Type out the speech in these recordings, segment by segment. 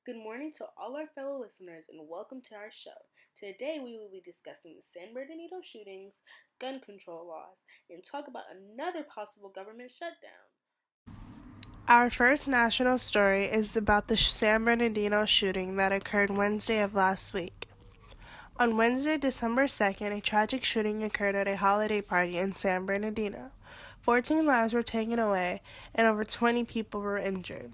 Good morning to all our fellow listeners and welcome to our show. Today we will be discussing the San Bernardino shootings, gun control laws, and talk about another possible government shutdown. Our first national story is about the San Bernardino shooting that occurred Wednesday of last week. On Wednesday, December 2nd, a tragic shooting occurred at a holiday party in San Bernardino. 14 lives were taken away and over 20 people were injured.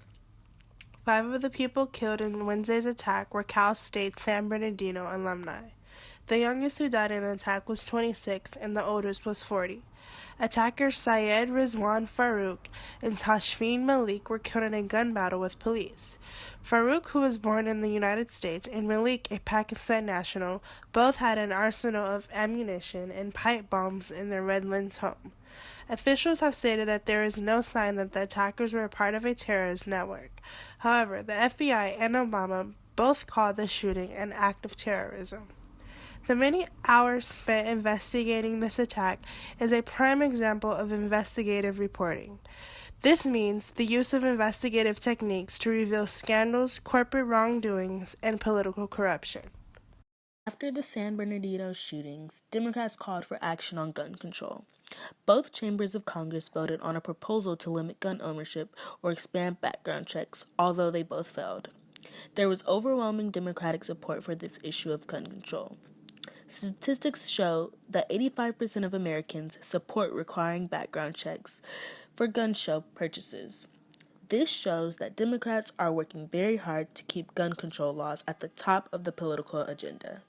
5 of the people killed in Wednesday's attack were Cal State San Bernardino alumni. The youngest who died in the attack was 26 and the oldest was 40. Attackers Syed Rizwan Farouk and Tashfeen Malik were killed in a gun battle with police. Farouk, who was born in the United States, and Malik, a Pakistan national, both had an arsenal of ammunition and pipe bombs in their Redlands home. Officials have stated that there is no sign that the attackers were a part of a terrorist network. However, the FBI and Obama both called the shooting an act of terrorism. The many hours spent investigating this attack is a prime example of investigative reporting. This means the use of investigative techniques to reveal scandals, corporate wrongdoings, and political corruption. After the San Bernardino shootings, Democrats called for action on gun control. Both chambers of Congress voted on a proposal to limit gun ownership or expand background checks, although they both failed. There was overwhelming Democratic support for this issue of gun control. Statistics show that 85% of Americans support requiring background checks for gun show purchases. This shows that Democrats are working very hard to keep gun control laws at the top of the political agenda.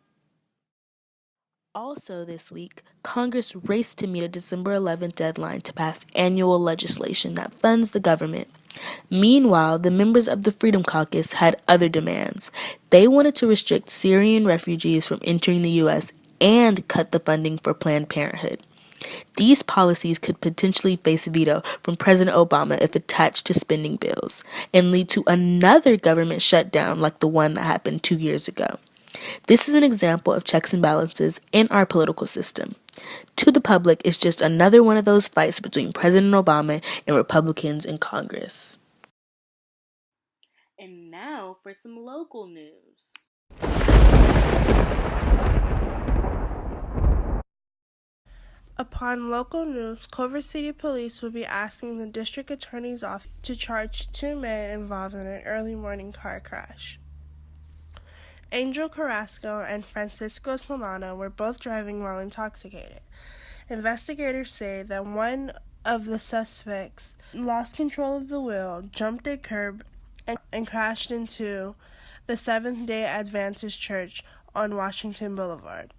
Also this week, Congress raced to meet a December 11th deadline to pass annual legislation that funds the government. Meanwhile, the members of the Freedom Caucus had other demands. They wanted to restrict Syrian refugees from entering the U.S. and cut the funding for Planned Parenthood. These policies could potentially face veto from President Obama if attached to spending bills, and lead to another government shutdown like the one that happened 2 years ago. This is an example of checks and balances in our political system. To the public, it's just another one of those fights between President Obama and Republicans in Congress. And now for some local news. Upon local news, Culver City Police will be asking the District Attorney's Office to charge 2 men involved in an early morning car crash. Angel Carrasco and Francisco Solano were both driving while intoxicated. Investigators say that one of the suspects lost control of the wheel, jumped a curb, and crashed into the Seventh-day Adventist Church on Washington Boulevard.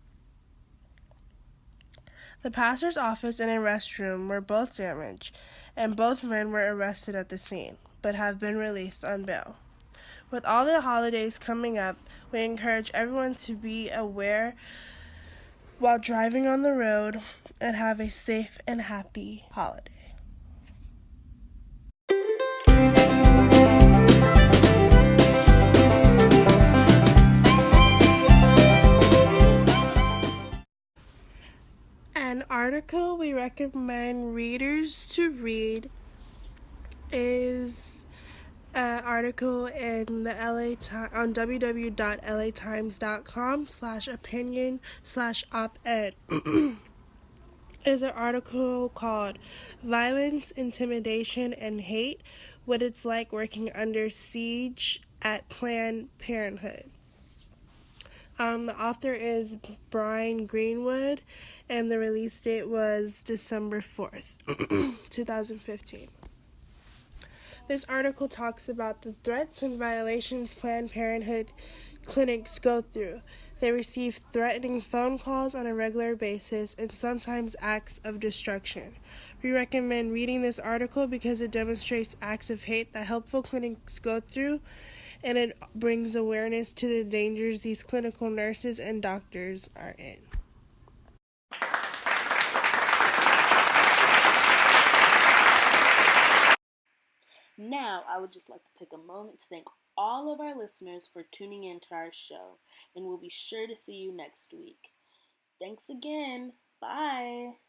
The pastor's office and a restroom were both damaged, and both men were arrested at the scene, but have been released on bail. With all the holidays coming up, we encourage everyone to be aware while driving on the road and have a safe and happy holiday. An article we recommend readers to read is an article in the LA on www.latimes.com/opinion/op-ed. Is an article called Violence, Intimidation, and Hate, What It's Like Working Under Siege at Planned Parenthood. The author is Brian Greenwood, and the release date was December 4th, 2015. This article talks about the threats and violations Planned Parenthood clinics go through. They receive threatening phone calls on a regular basis and sometimes acts of destruction. We recommend reading this article because it demonstrates acts of hate that helpful clinics go through, and it brings awareness to the dangers these clinical nurses and doctors are in. Now, I would just like to take a moment to thank all of our listeners for tuning in to our show, and we'll be sure to see you next week. Thanks again. Bye.